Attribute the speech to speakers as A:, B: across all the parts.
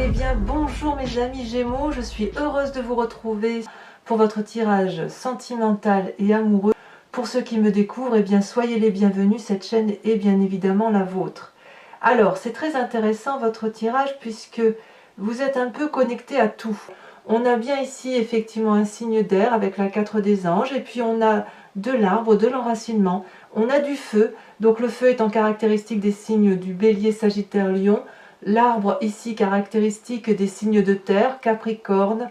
A: Eh bien bonjour mes amis Gémeaux, je suis heureuse de vous retrouver pour votre tirage sentimental et amoureux. Pour ceux qui me découvrent, eh bien soyez les bienvenus, cette chaîne est bien évidemment la vôtre. Alors c'est très intéressant votre tirage puisque vous êtes un peu connecté à tout. On a bien ici effectivement un signe d'air avec la 4 des anges et puis on a de l'arbre, de l'enracinement, on a du feu, donc le feu étant caractéristique des signes du Bélier, Sagittaire, Lion. L'arbre ici caractéristique des signes de terre, Capricorne,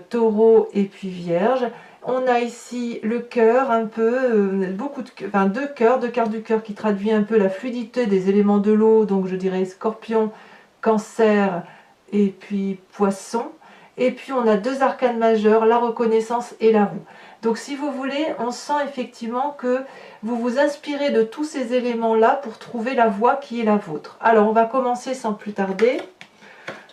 A: Taureau et puis Vierge. On a ici le cœur, un peu, deux cœurs, deux cartes du cœur qui traduit un peu la fluidité des éléments de l'eau, donc je dirais Scorpion, Cancer et puis Poisson. Et puis on a deux arcanes majeurs, la reconnaissance et la roue. Donc si vous voulez, on sent effectivement que vous vous inspirez de tous ces éléments-là pour trouver la voie qui est la vôtre. Alors on va commencer sans plus tarder,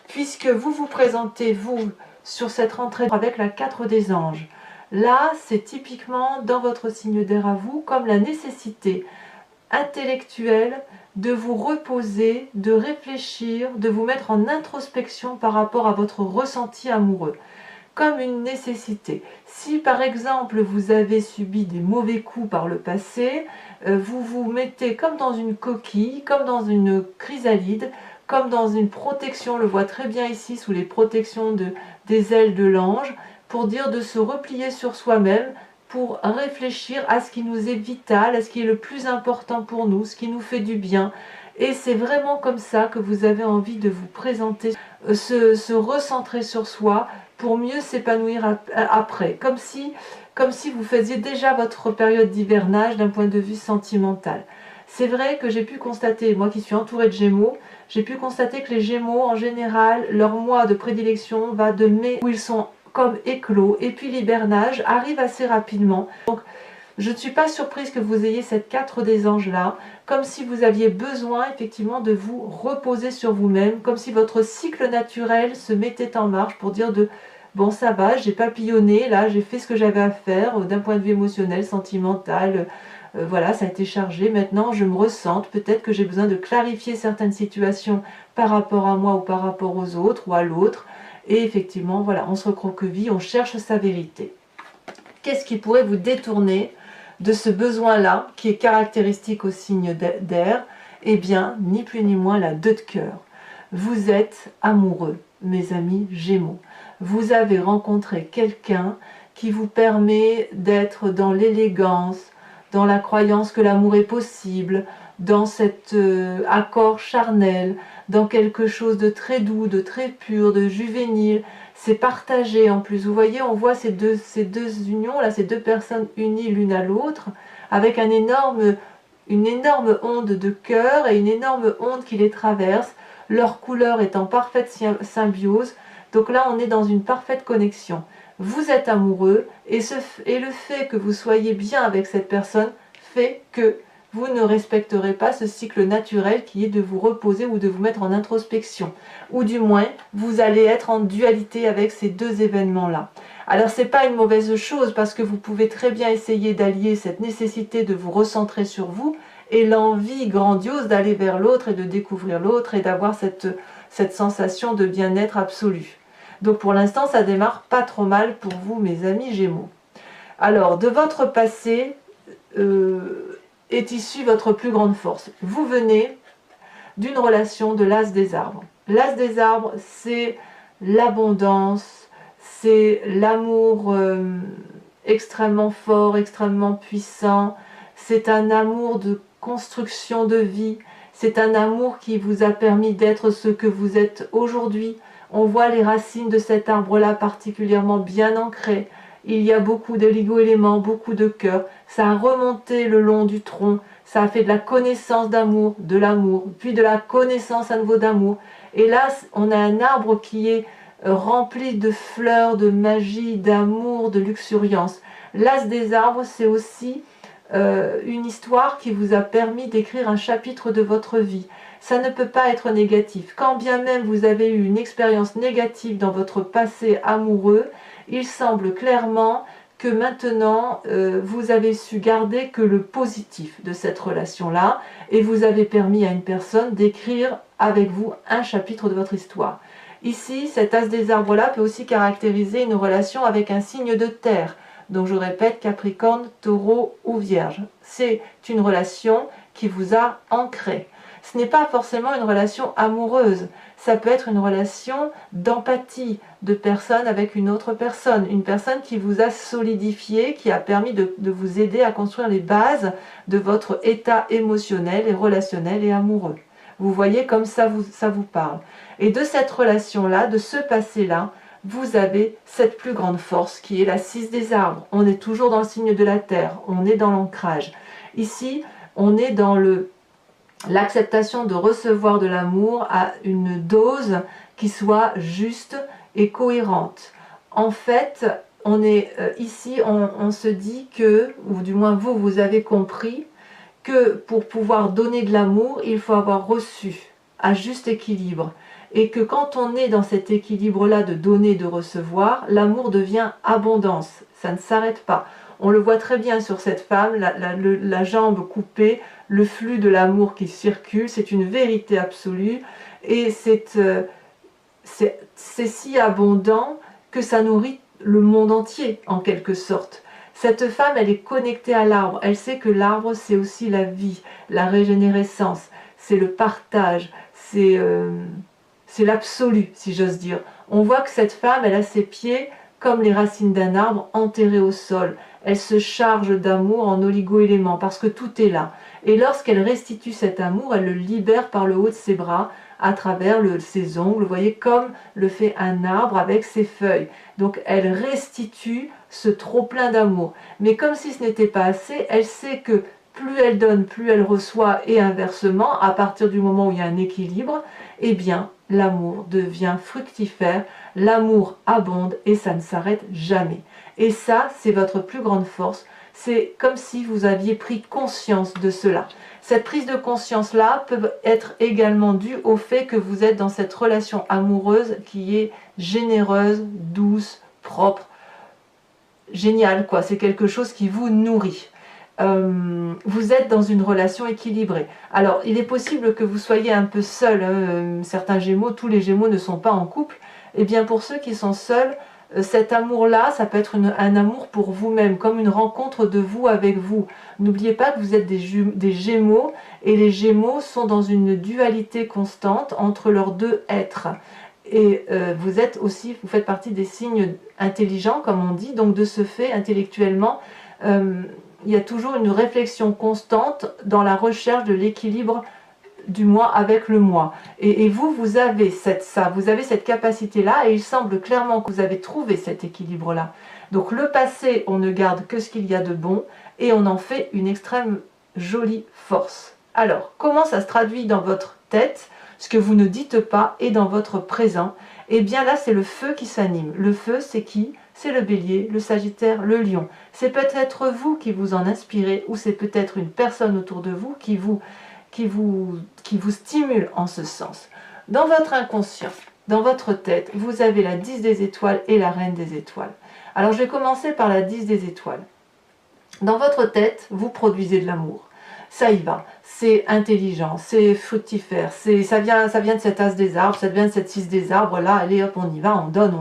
A: puisque vous vous présentez, vous, sur cette rentrée avec la 4 des anges. Là, c'est typiquement dans votre signe d'air à vous, comme la nécessité intellectuelle de vous reposer, de réfléchir, de vous mettre en introspection par rapport à votre ressenti amoureux, comme une nécessité. Si par exemple vous avez subi des mauvais coups par le passé, vous vous mettez comme dans une coquille, comme dans une chrysalide, comme dans une protection, on le voit très bien ici sous les protections des ailes de l'ange, pour dire de se replier sur soi-même, pour réfléchir à ce qui nous est vital, à ce qui est le plus important pour nous, ce qui nous fait du bien. Et c'est vraiment comme ça que vous avez envie de vous présenter, se recentrer sur soi pour mieux s'épanouir après, comme si vous faisiez déjà votre période d'hivernage d'un point de vue sentimental. C'est vrai que j'ai pu constater, moi qui suis entourée de Gémeaux, j'ai pu constater que les Gémeaux en général, leur mois de prédilection va de mai où ils sont comme éclos, et puis l'hivernage arrive assez rapidement. Donc je ne suis pas surprise que vous ayez cette 4 des anges là, comme si vous aviez besoin effectivement de vous reposer sur vous-même, comme si votre cycle naturel se mettait en marche pour dire de bon ça va, j'ai papillonné, là j'ai fait ce que j'avais à faire d'un point de vue émotionnel, sentimental, voilà, ça a été chargé, maintenant je me ressente, peut-être que j'ai besoin de clarifier certaines situations par rapport à moi ou par rapport aux autres ou à l'autre. Et effectivement, voilà, on se recroqueville, on cherche sa vérité. Qu'est-ce qui pourrait vous détourner de ce besoin-là, qui est caractéristique au signe d'air? Eh bien, ni plus ni moins la 2 de cœur. Vous êtes amoureux, mes amis Gémeaux. Vous avez rencontré quelqu'un qui vous permet d'être dans l'élégance, dans la croyance que l'amour est possible, dans cet accord charnel, dans quelque chose de très doux, de très pur, de juvénile. C'est partagé en plus. Vous voyez, on voit ces deux unions, là, ces deux personnes unies l'une à l'autre, avec une énorme onde de cœur et une énorme onde qui les traverse, leur couleur est en parfaite symbiose. Donc là, on est dans une parfaite connexion. Vous êtes amoureux et le fait que vous soyez bien avec cette personne fait que vous ne respecterez pas ce cycle naturel qui est de vous reposer ou de vous mettre en introspection. Ou du moins, vous allez être en dualité avec ces deux événements-là. Alors, ce n'est pas une mauvaise chose parce que vous pouvez très bien essayer d'allier cette nécessité de vous recentrer sur vous et l'envie grandiose d'aller vers l'autre et de découvrir l'autre et d'avoir cette sensation de bien-être absolu. Donc, pour l'instant, ça démarre pas trop mal pour vous, mes amis Gémeaux. Alors, de votre passé est issue votre plus grande force. Vous venez d'une relation de l'as des arbres. L'as des arbres, c'est l'abondance, c'est l'amour extrêmement fort, extrêmement puissant, c'est un amour de construction de vie, c'est un amour qui vous a permis d'être ce que vous êtes aujourd'hui. On voit les racines de cet arbre-là particulièrement bien ancrées. Il y a beaucoup d'oligo-éléments, beaucoup de cœur. Ça a remonté le long du tronc. Ça a fait de la connaissance d'amour, de l'amour, puis de la connaissance à nouveau d'amour. Et là, on a un arbre qui est rempli de fleurs, de magie, d'amour, de luxuriance. L'as des arbres, c'est aussi une histoire qui vous a permis d'écrire un chapitre de votre vie. Ça ne peut pas être négatif. Quand bien même vous avez eu une expérience négative dans votre passé amoureux, il semble clairement que maintenant vous avez su garder que le positif de cette relation-là et vous avez permis à une personne d'écrire avec vous un chapitre de votre histoire. Ici, cet as des arbres-là peut aussi caractériser une relation avec un signe de terre. Donc je répète, Capricorne, Taureau ou Vierge. C'est une relation qui vous a ancré. Ce n'est pas forcément une relation amoureuse. Ça peut être une relation d'empathie de personne avec une autre personne. Une personne qui vous a solidifié, qui a permis de vous aider à construire les bases de votre état émotionnel et relationnel et amoureux. Vous voyez comme ça vous parle. Et de cette relation-là, de ce passé-là, vous avez cette plus grande force qui est la 6 des arbres. On est toujours dans le signe de la terre, on est dans l'ancrage. Ici, on est dans l'acceptation de recevoir de l'amour à une dose qui soit juste et cohérente. En fait, on est ici, on se dit que, ou du moins vous avez compris, que pour pouvoir donner de l'amour, il faut avoir reçu à juste équilibre. Et que quand on est dans cet équilibre-là de donner et de recevoir, l'amour devient abondance. Ça ne s'arrête pas. On le voit très bien sur cette femme, la jambe coupée, le flux de l'amour qui circule, c'est une vérité absolue. Et c'est si abondant que ça nourrit le monde entier, en quelque sorte. Cette femme, elle est connectée à l'arbre. Elle sait que l'arbre, c'est aussi la vie, la régénérescence, c'est le partage, c'est l'absolu, si j'ose dire. On voit que cette femme, elle a ses pieds comme les racines d'un arbre enterrés au sol. Elle se charge d'amour en oligo-éléments parce que tout est là. Et lorsqu'elle restitue cet amour, elle le libère par le haut de ses bras à travers ses ongles, vous voyez, comme le fait un arbre avec ses feuilles. Donc elle restitue ce trop-plein d'amour. Mais comme si ce n'était pas assez, elle sait que plus elle donne, plus elle reçoit, et inversement, à partir du moment où il y a un équilibre, eh bien, l'amour devient fructifère, l'amour abonde et ça ne s'arrête jamais. Et ça, c'est votre plus grande force. C'est comme si vous aviez pris conscience de cela. Cette prise de conscience-là peut être également due au fait que vous êtes dans cette relation amoureuse qui est généreuse, douce, propre, géniale, quoi. C'est quelque chose qui vous nourrit. Vous êtes dans une relation équilibrée. Alors, il est possible que vous soyez un peu seul. Certains Gémeaux, tous les Gémeaux ne sont pas en couple. Et bien, pour ceux qui sont seuls, cet amour-là, ça peut être un amour pour vous-même, comme une rencontre de vous avec vous. N'oubliez pas que vous êtes des Gémeaux, et les Gémeaux sont dans une dualité constante entre leurs deux êtres. Et vous faites partie des signes intelligents, comme on dit, donc de ce fait, intellectuellement, il y a toujours une réflexion constante dans la recherche de l'équilibre du moi avec le moi. Et vous avez cette capacité-là, et il semble clairement que vous avez trouvé cet équilibre-là. Donc le passé, on ne garde que ce qu'il y a de bon, et on en fait une extrême jolie force. Alors, comment ça se traduit dans votre tête, ce que vous ne dites pas, et dans votre présent? Eh bien là, c'est le feu qui s'anime. Le feu, c'est qui? C'est le bélier, le sagittaire, le lion. C'est peut-être vous qui vous en inspirez, ou c'est peut-être une personne autour de vous qui vous stimule en ce sens. Dans votre inconscient, dans votre tête, vous avez la 10 des étoiles et la reine des étoiles. Alors je vais commencer par la 10 des étoiles. Dans votre tête, vous produisez de l'amour. Ça y va, c'est intelligent, c'est fructifère, ça vient de cet as des arbres, ça vient de cette 6 des arbres, là, allez hop, on y va, on donne,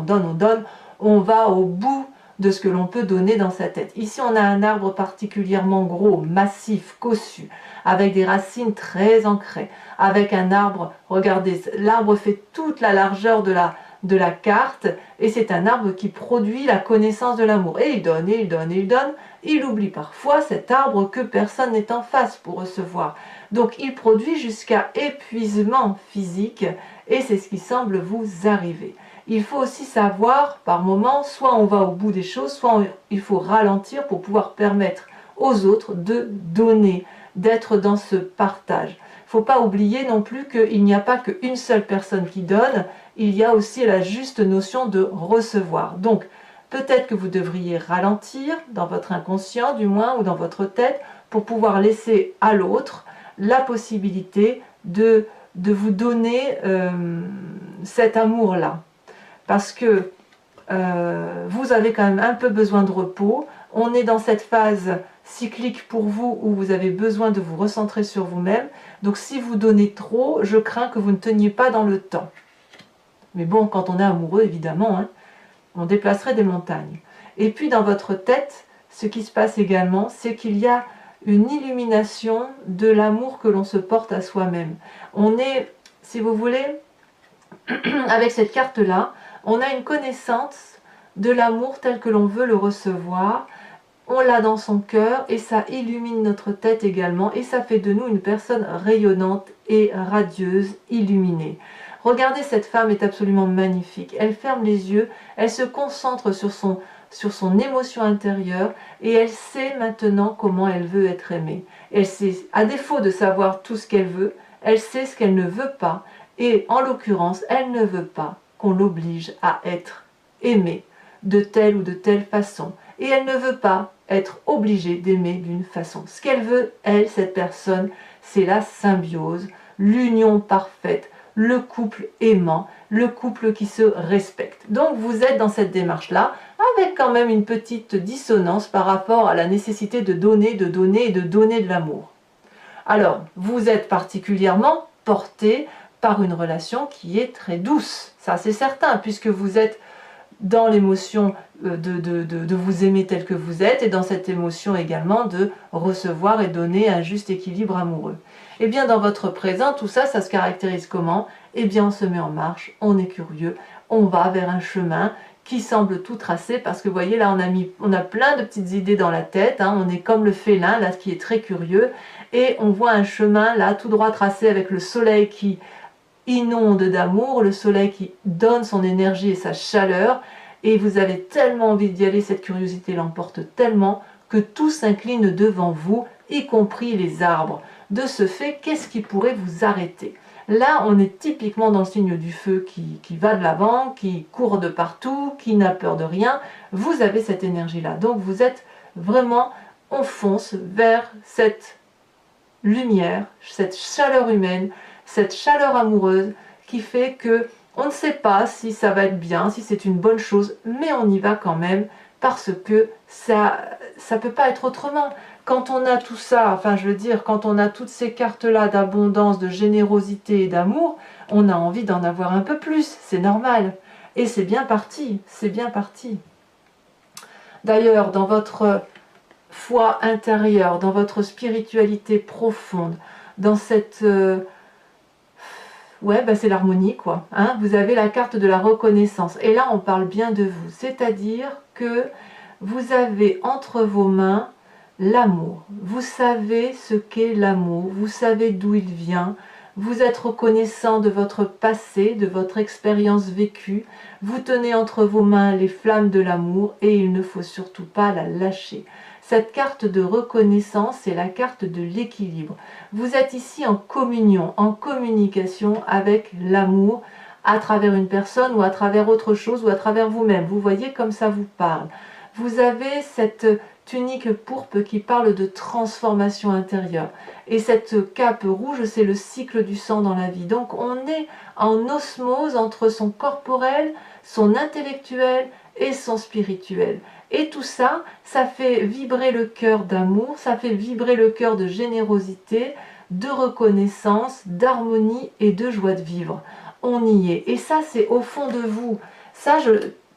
A: on va au bout de ce que l'on peut donner dans sa tête. Ici, on a un arbre particulièrement gros, massif, cossu, avec des racines très ancrées, avec un arbre, regardez, l'arbre fait toute la largeur de la carte, et c'est un arbre qui produit la connaissance de l'amour. Et il donne, et il donne, et il donne. Il oublie parfois cet arbre que personne n'est en face pour recevoir. Donc il produit jusqu'à épuisement physique, et c'est ce qui semble vous arriver. Il faut aussi savoir, par moment, soit on va au bout des choses, soit il faut ralentir pour pouvoir permettre aux autres de donner, d'être dans ce partage. Il ne faut pas oublier non plus qu'il n'y a pas qu'une seule personne qui donne, il y a aussi la juste notion de recevoir. Donc, peut-être que vous devriez ralentir, dans votre inconscient du moins, ou dans votre tête, pour pouvoir laisser à l'autre la possibilité de vous donner cet amour-là. Parce que vous avez quand même un peu besoin de repos. On est dans cette phase cyclique pour vous où vous avez besoin de vous recentrer sur vous-même. Donc si vous donnez trop, je crains que vous ne teniez pas dans le temps. Mais bon, quand on est amoureux, évidemment, hein, on déplacerait des montagnes. Et puis dans votre tête, ce qui se passe également, c'est qu'il y a une illumination de l'amour que l'on se porte à soi-même. On est, si vous voulez, avec cette carte-là, on a une connaissance de l'amour tel que l'on veut le recevoir. On l'a dans son cœur et ça illumine notre tête également et ça fait de nous une personne rayonnante et radieuse, illuminée. Regardez, cette femme est absolument magnifique. Elle ferme les yeux, elle se concentre sur son émotion intérieure et elle sait maintenant comment elle veut être aimée. Elle sait, à défaut de savoir tout ce qu'elle veut, elle sait ce qu'elle ne veut pas et en l'occurrence, elle ne veut pas qu'on l'oblige à être aimée de telle ou de telle façon. Et elle ne veut pas être obligée d'aimer d'une façon. Ce qu'elle veut, elle, cette personne, c'est la symbiose, l'union parfaite, le couple aimant, le couple qui se respecte. Donc vous êtes dans cette démarche-là, avec quand même une petite dissonance par rapport à la nécessité de donner, de donner et de donner de l'amour. Alors, vous êtes particulièrement porté par une relation qui est très douce, ça c'est certain, puisque vous êtes dans l'émotion de vous aimer tel que vous êtes et dans cette émotion également de recevoir et donner un juste équilibre amoureux. Et bien dans votre présent, tout ça, ça se caractérise comment? Eh bien on se met en marche, on est curieux, on va vers un chemin qui semble tout tracé parce que vous voyez là on a plein de petites idées dans la tête, hein, on est comme le félin là qui est très curieux et on voit un chemin là tout droit tracé avec le soleil qui inonde d'amour, le soleil qui donne son énergie et sa chaleur, et vous avez tellement envie d'y aller, cette curiosité l'emporte tellement que tout s'incline devant vous, y compris les arbres. De ce fait, qu'est-ce qui pourrait vous arrêter? Là, on est typiquement dans le signe du feu qui va de l'avant, qui court de partout, qui n'a peur de rien. Vous avez cette énergie-là. Donc vous êtes vraiment, on fonce vers cette lumière, cette chaleur humaine, cette chaleur amoureuse qui fait que on ne sait pas si ça va être bien, si c'est une bonne chose, mais on y va quand même parce que ça peut pas être autrement. Quand on a tout ça, enfin je veux dire, quand on a toutes ces cartes-là d'abondance, de générosité et d'amour, on a envie d'en avoir un peu plus, c'est normal. Et c'est bien parti, c'est bien parti. D'ailleurs, dans votre foi intérieure, dans votre spiritualité profonde, dans cette... ouais, bah c'est l'harmonie quoi. Hein, vous avez la carte de la reconnaissance. Et là, on parle bien de vous. C'est-à-dire que vous avez entre vos mains l'amour. Vous savez ce qu'est l'amour. Vous savez d'où il vient. Vous êtes reconnaissant de votre passé, de votre expérience vécue. Vous tenez entre vos mains les flammes de l'amour et il ne faut surtout pas la lâcher. Cette carte de reconnaissance, c'est la carte de l'équilibre. Vous êtes ici en communion, en communication avec l'amour à travers une personne ou à travers autre chose ou à travers vous-même. Vous voyez comme ça vous parle. Vous avez cette tunique pourpre qui parle de transformation intérieure. Et cette cape rouge, c'est le cycle du sang dans la vie. Donc on est en osmose entre son corporel, son intellectuel et son spirituel. Et tout ça, ça fait vibrer le cœur d'amour, ça fait vibrer le cœur de générosité, de reconnaissance, d'harmonie et de joie de vivre. On y est. Et ça, c'est au fond de vous. Ça,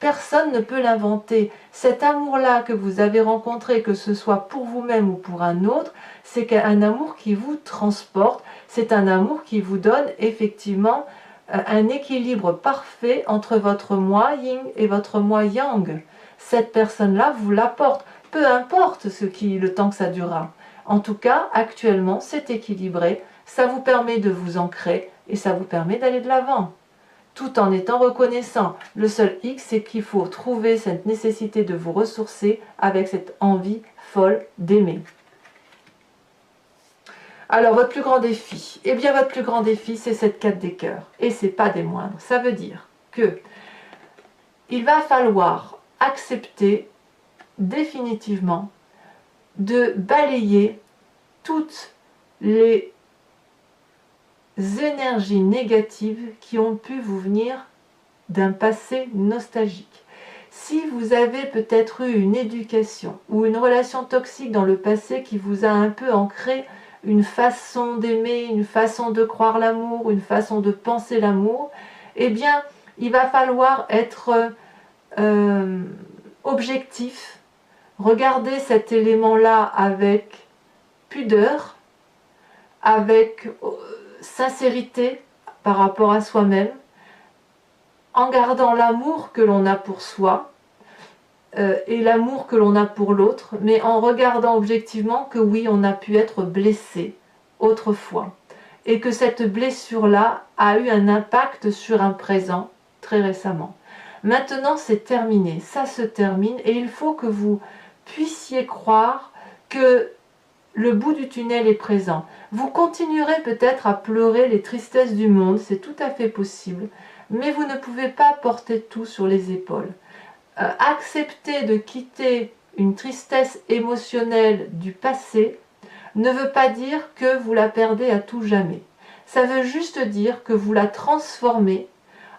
A: personne ne peut l'inventer. Cet amour-là que vous avez rencontré, que ce soit pour vous-même ou pour un autre, c'est un amour qui vous transporte. C'est un amour qui vous donne effectivement un équilibre parfait entre votre moi yin et votre moi yang. Cette personne-là vous l'apporte, peu importe le temps que ça durera. En tout cas, actuellement, c'est équilibré, ça vous permet de vous ancrer et ça vous permet d'aller de l'avant, tout en étant reconnaissant. Le seul X, c'est qu'il faut trouver cette nécessité de vous ressourcer avec cette envie folle d'aimer. Alors, votre plus grand défi, eh bien, votre plus grand défi, c'est cette 4 des cœurs, et c'est pas des moindres. Ça veut dire que il va falloir accepter définitivement de balayer toutes les énergies négatives qui ont pu vous venir d'un passé nostalgique. Si vous avez peut-être eu une éducation ou une relation toxique dans le passé qui vous a un peu ancré une façon d'aimer, une façon de croire l'amour, une façon de penser l'amour, eh bien, il va falloir être objectif, regarder cet élément-là avec pudeur, avec sincérité par rapport à soi-même, en gardant l'amour que l'on a pour soi et l'amour que l'on a pour l'autre, mais en regardant objectivement que oui, on a pu être blessé autrefois, et que cette blessure-là a eu un impact sur un présent très récemment. Maintenant, c'est terminé, ça se termine, et il faut que vous puissiez croire que le bout du tunnel est présent. Vous continuerez peut-être à pleurer les tristesses du monde, c'est tout à fait possible, mais vous ne pouvez pas porter tout sur les épaules. Accepter de quitter une tristesse émotionnelle du passé ne veut pas dire que vous la perdez à tout jamais. Ça veut juste dire que vous la transformez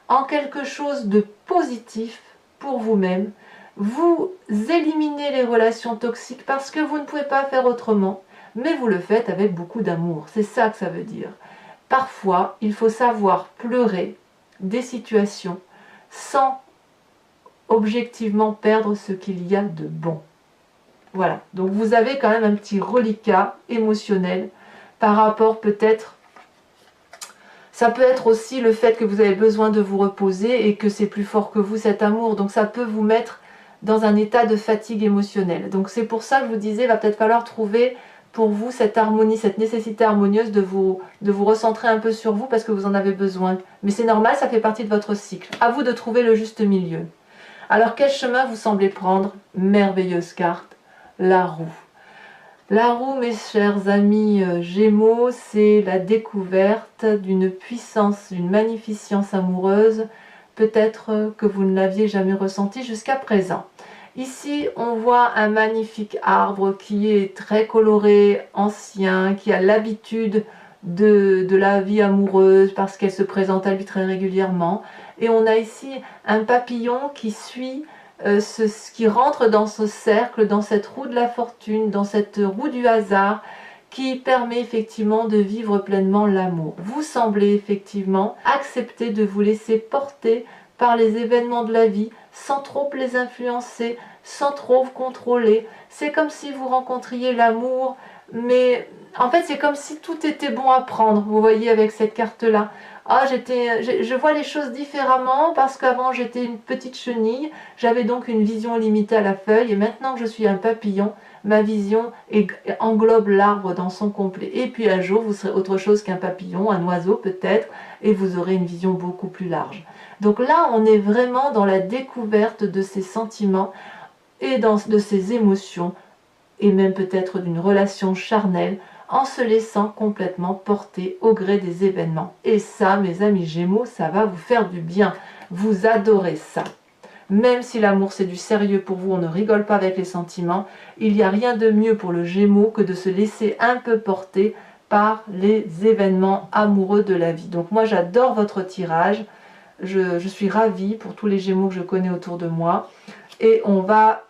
A: en quelque chose de positif pour vous-même. Vous éliminez les relations toxiques parce que vous ne pouvez pas faire autrement, mais vous le faites avec beaucoup d'amour. C'est ça que ça veut dire. Parfois, il faut savoir pleurer des situations sans objectivement perdre ce qu'il y a de bon. Voilà, donc vous avez quand même un petit reliquat émotionnel par rapport peut-être, ça peut être aussi le fait que vous avez besoin de vous reposer et que c'est plus fort que vous cet amour, donc ça peut vous mettre dans un état de fatigue émotionnelle. Donc c'est pour ça que je vous disais, il va peut-être falloir trouver pour vous cette harmonie, cette nécessité harmonieuse de vous recentrer un peu sur vous parce que vous en avez besoin. Mais c'est normal, ça fait partie de votre cycle. À vous de trouver le juste milieu. Alors quel chemin vous semblez prendre? Merveilleuse carte, la roue. La roue, mes chers amis Gémeaux, c'est la découverte d'une puissance, d'une magnificence amoureuse, peut-être que vous ne l'aviez jamais ressentie jusqu'à présent. Ici, on voit un magnifique arbre qui est très coloré, ancien, qui a l'habitude de la vie amoureuse parce qu'elle se présente à lui très régulièrement. Et on a ici un papillon qui suit ce qui rentre dans ce cercle, dans cette roue de la fortune, dans cette roue du hasard, qui permet effectivement de vivre pleinement l'amour. Vous semblez effectivement accepter de vous laisser porter par les événements de la vie, sans trop les influencer, sans trop vous contrôler. C'est comme si vous rencontriez l'amour, mais en fait c'est comme si tout était bon à prendre, vous voyez avec cette carte-là. Ah, je vois les choses différemment parce qu'avant j'étais une petite chenille, j'avais donc une vision limitée à la feuille et maintenant que je suis un papillon, ma vision englobe l'arbre dans son complet. Et puis un jour vous serez autre chose qu'un papillon, un oiseau peut-être, et vous aurez une vision beaucoup plus large. Donc là on est vraiment dans la découverte de ses sentiments et de ses émotions et même peut-être d'une relation charnelle, en se laissant complètement porter au gré des événements. Et ça, mes amis Gémeaux, ça va vous faire du bien. Vous adorez ça. Même si l'amour c'est du sérieux pour vous, on ne rigole pas avec les sentiments, il n'y a rien de mieux pour le Gémeaux que de se laisser un peu porter par les événements amoureux de la vie. Donc moi j'adore votre tirage, je suis ravie pour tous les Gémeaux que je connais autour de moi. Et on va,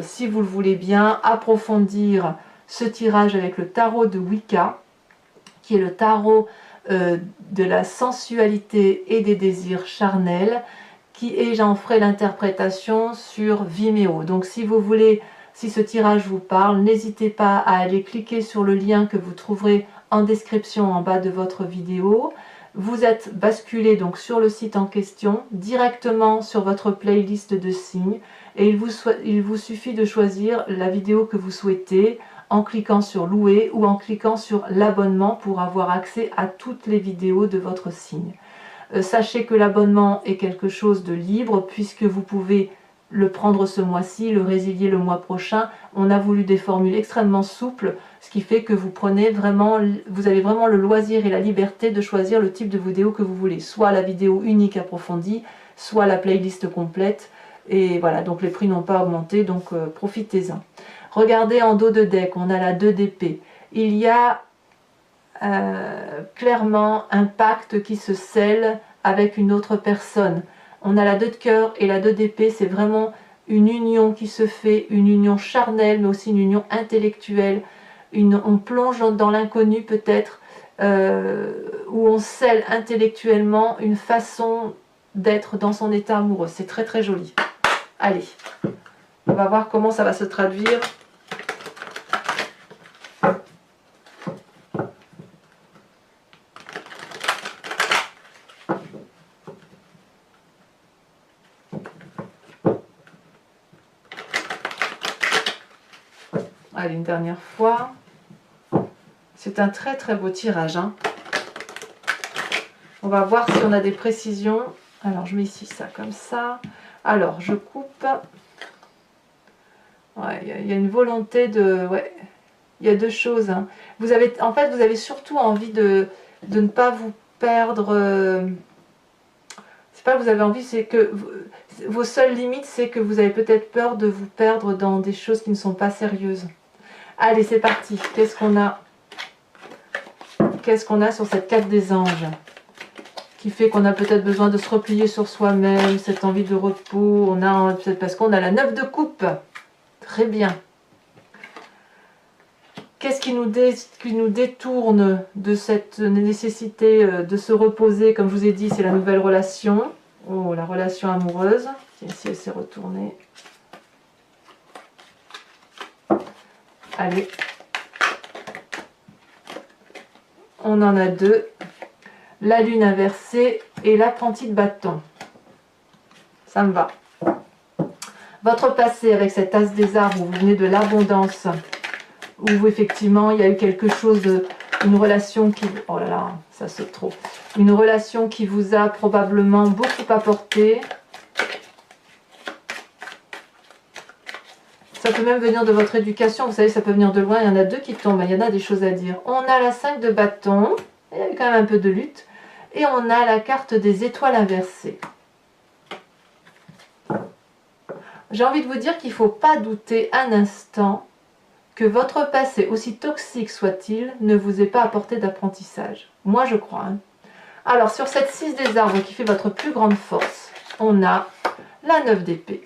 A: si vous le voulez bien, approfondir ce tirage avec le tarot de Wicca, qui est le tarot de la sensualité et des désirs charnels, et j'en ferai l'interprétation sur Vimeo. Donc si vous voulez, si ce tirage vous parle, n'hésitez pas à aller cliquer sur le lien que vous trouverez en description en bas de votre vidéo. Vous êtes basculé donc sur le site en question, directement sur votre playlist de signes, et il vous suffit de choisir la vidéo que vous souhaitez en cliquant sur louer ou en cliquant sur l'abonnement pour avoir accès à toutes les vidéos de votre signe. Sachez que l'abonnement est quelque chose de libre puisque vous pouvez le prendre ce mois-ci, le résilier le mois prochain. On a voulu des formules extrêmement souples, ce qui fait que vous avez vraiment le loisir et la liberté de choisir le type de vidéo que vous voulez, soit la vidéo unique approfondie, soit la playlist complète. Et voilà, donc les prix n'ont pas augmenté, donc profitez-en. Regardez en dos de deck, on a la 2 d'épée. Il y a clairement un pacte qui se scelle avec une autre personne. On a la 2 de cœur et la 2 d'épée, c'est vraiment une union qui se fait, une union charnelle, mais aussi une union intellectuelle. On plonge dans l'inconnu peut-être, où on scelle intellectuellement une façon d'être dans son état amoureux. C'est très très joli. Allez, on va voir comment ça va se traduire. Allez, une dernière fois. C'est un très très beau tirage, hein. On va voir si on a des précisions. Alors, je mets ici ça comme ça. Alors, je coupe. Ouais, il y a une volonté de... Ouais, il y a deux choses, hein. Vous avez, en fait, vous avez surtout envie de ne pas vous perdre. C'est pas que vous avez envie, c'est que vos seules limites, c'est que vous avez peut-être peur de vous perdre dans des choses qui ne sont pas sérieuses. Allez, c'est parti. Qu'est-ce qu'on a? Qu'est-ce qu'on a sur cette carte des anges? Qui fait qu'on a peut-être besoin de se replier sur soi-même, cette envie de repos. On a peut-être parce qu'on a la 9 de coupe. Très bien. Qu'est-ce qui nous détourne de cette nécessité de se reposer? Comme je vous ai dit, c'est la nouvelle relation. Oh, la relation amoureuse. Ici, elle s'est retournée. Allez. On en a deux. La lune inversée et l'apprenti de bâton. Ça me va. Votre passé avec cet as des arbres où vous venez de l'abondance, où effectivement il y a eu quelque chose, une relation qui... Oh là là, ça saute trop. Une relation qui vous a probablement beaucoup apporté. Ça peut même venir de votre éducation, vous savez, ça peut venir de loin. Il y en a deux qui tombent, il y en a des choses à dire. On a la 5 de bâton, il y a quand même un peu de lutte. Et on a la carte des étoiles inversées. J'ai envie de vous dire qu'il ne faut pas douter un instant que votre passé, aussi toxique soit-il, ne vous ait pas apporté d'apprentissage. Moi, je crois. Hein. Alors, sur cette 6 des arbres qui fait votre plus grande force, on a la 9 d'épée.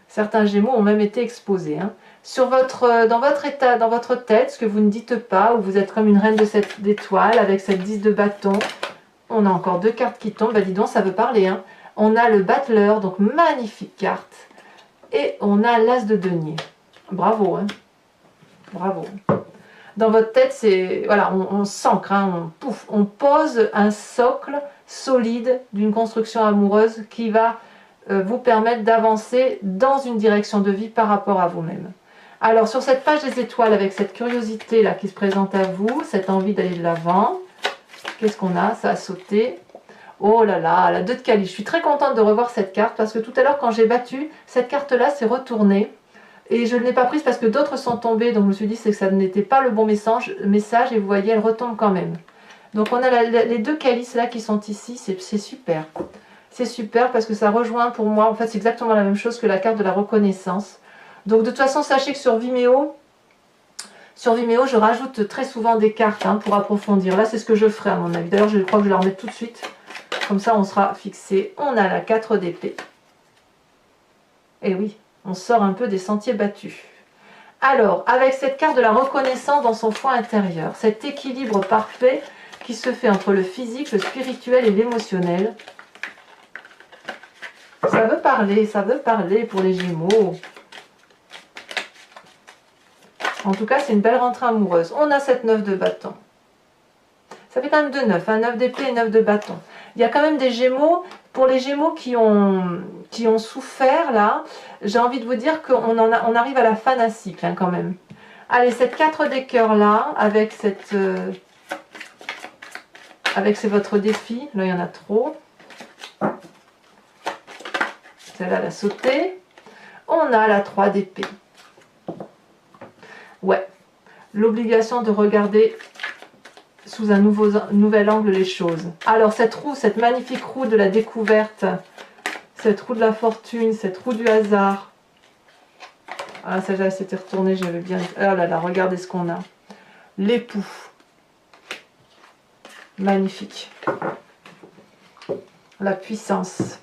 A: Certains Gémeaux ont même été exposés. Hein. Dans votre état, dans votre tête, ce que vous ne dites pas, où vous êtes comme une reine de d'étoiles avec cette 10 de bâton, on a encore deux cartes qui tombent. Bah dis donc, ça veut parler. Hein. On a le battleur, donc magnifique carte. Et on a l'as de denier. Bravo. Hein. Bravo. Dans votre tête, c'est voilà, on s'ancre, hein, on pose un socle solide d'une construction amoureuse qui va vous permettre d'avancer dans une direction de vie par rapport à vous-même. Alors sur cette page des étoiles, avec cette curiosité là qui se présente à vous, cette envie d'aller de l'avant, qu'est-ce qu'on a? Ça a sauté. Oh là là, la 2 de calice. Je suis très contente de revoir cette carte parce que tout à l'heure quand j'ai battu, cette carte là s'est retournée. Et je ne l'ai pas prise parce que d'autres sont tombées, donc je me suis dit que ça n'était pas le bon message, et vous voyez, elle retombe quand même. Donc on a les deux calices là qui sont ici, c'est super. C'est super parce que ça rejoint pour moi, en fait c'est exactement la même chose que la carte de la reconnaissance. Donc de toute façon, sachez que sur Vimeo, je rajoute très souvent des cartes hein, pour approfondir. Là c'est ce que je ferai à mon avis. D'ailleurs je crois que je vais la remettre tout de suite, comme ça on sera fixé. On a la 4 d'épée. Et oui. On sort un peu des sentiers battus. Alors, avec cette carte de la reconnaissance dans son foie intérieur, cet équilibre parfait qui se fait entre le physique, le spirituel et l'émotionnel. Ça veut parler pour les Gémeaux. En tout cas, c'est une belle rentrée amoureuse. On a cette 9 de bâton. Ça fait quand même 2 9, hein, 9 d'épée et 9 de bâton. Il y a quand même des Gémeaux, pour les Gémeaux qui ont souffert là, j'ai envie de vous dire qu'on arrive à la fin d'un cycle hein, quand même. Allez, cette 4 des cœurs là, avec c'est votre défi, là il y en a trop. Celle-là, elle a sauté. On a la 3 d'épée. Ouais, l'obligation de regarder sous un nouvel angle les choses. Alors cette roue, cette magnifique roue de la découverte, cette roue de la fortune, cette roue du hasard. Ah celle-là s'était retournée, j'avais bien... Oh là là, regardez ce qu'on a. L'époux. Magnifique. La puissance.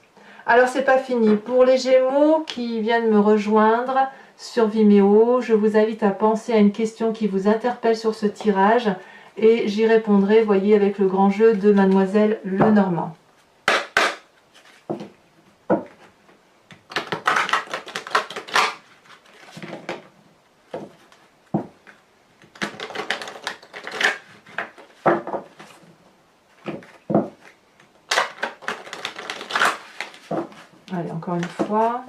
A: Alors c'est pas fini. Pour les Gémeaux qui viennent me rejoindre sur Vimeo, je vous invite à penser à une question qui vous interpelle sur ce tirage et j'y répondrai, voyez, avec le grand jeu de Mademoiselle Lenormand. Allez, encore une fois.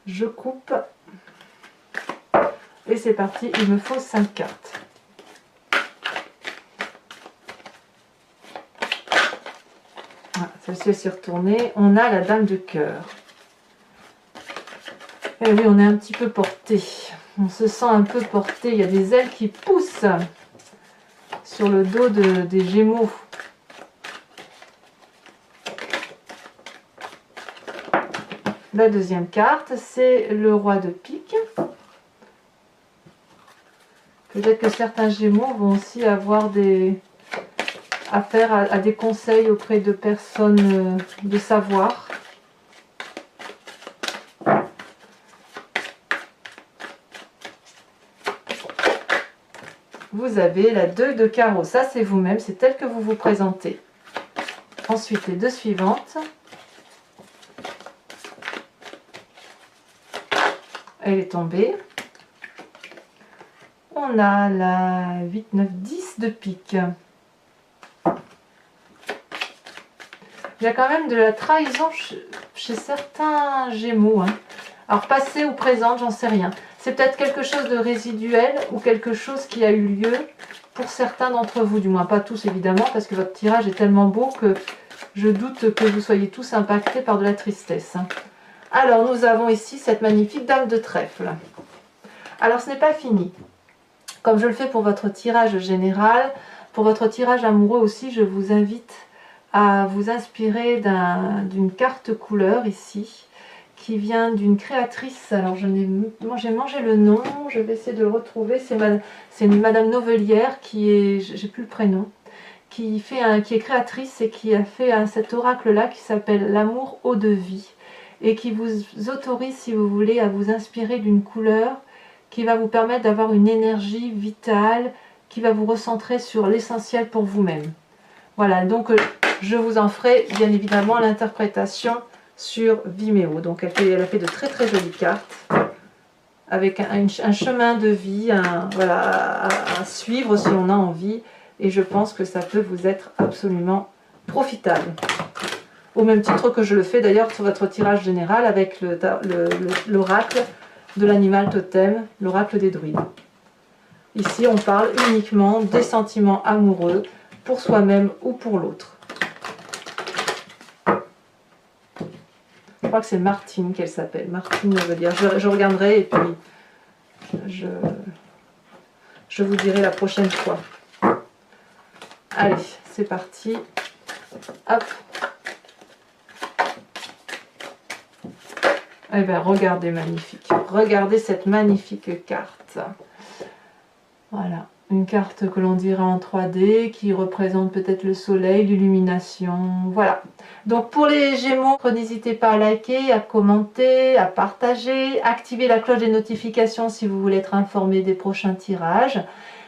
A: Je coupe. Et c'est parti, il me faut 5 cartes. Voilà, celle-ci s'est retournée. On a la dame de cœur. Et oui, on est un petit peu porté. On se sent un peu porté. Il y a des ailes qui poussent sur le dos des Gémeaux. La deuxième carte, c'est le roi de pique. Peut-être que certains Gémeaux vont aussi avoir affaire à des conseils auprès de personnes de savoir. Vous avez la 2 de carreau, ça c'est vous-même, c'est tel que vous vous présentez. Ensuite, les 2 suivantes. Elle est tombée. On a la 8, 9, 10 de pique. Il y a quand même de la trahison chez certains Gémeaux. Hein. Alors passé ou présente, j'en sais rien. C'est peut-être quelque chose de résiduel ou quelque chose qui a eu lieu pour certains d'entre vous. Du moins pas tous évidemment, parce que votre tirage est tellement beau que je doute que vous soyez tous impactés par de la tristesse. Alors nous avons ici cette magnifique dame de trèfle. Alors ce n'est pas fini. Comme je le fais pour votre tirage général, pour votre tirage amoureux aussi, je vous invite à vous inspirer d'une carte couleur ici, qui vient d'une créatrice. Alors j'ai mangé le nom, je vais essayer de le retrouver. C'est Madame Novelière qui est, j'ai plus le prénom, qui est créatrice et qui a fait cet oracle-là qui s'appelle l'amour eau de vie et qui vous autorise, si vous voulez, à vous inspirer d'une couleur qui va vous permettre d'avoir une énergie vitale, qui va vous recentrer sur l'essentiel pour vous-même. Voilà, donc je vous en ferai bien évidemment l'interprétation sur Vimeo. Donc elle a fait de très très jolies cartes, avec un chemin de vie voilà, à suivre si on a envie, et je pense que ça peut vous être absolument profitable. Au même titre que je le fais d'ailleurs sur votre tirage général avec l'oracle de l'animal totem, l'oracle des druides. Ici, on parle uniquement des sentiments amoureux pour soi-même ou pour l'autre. Je crois que c'est Martine qu'elle s'appelle. Martine, je veux dire. Je regarderai et puis je vous dirai la prochaine fois. Allez, c'est parti. Hop. Eh bien, regardez, magnifique. Regardez cette magnifique carte. Voilà, une carte que l'on dirait en 3D, qui représente peut-être le soleil, l'illumination. Voilà. Donc, pour les Gémeaux, n'hésitez pas à liker, à commenter, à partager, activer la cloche des notifications si vous voulez être informé des prochains tirages.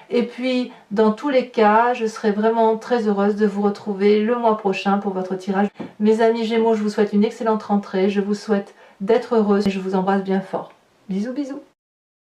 A: Et puis, dans tous les cas, je serai vraiment très heureuse de vous retrouver le mois prochain pour votre tirage. Mes amis Gémeaux, je vous souhaite une excellente rentrée. Je vous souhaite d'être heureuse et je vous embrasse bien fort. Bisous, bisous.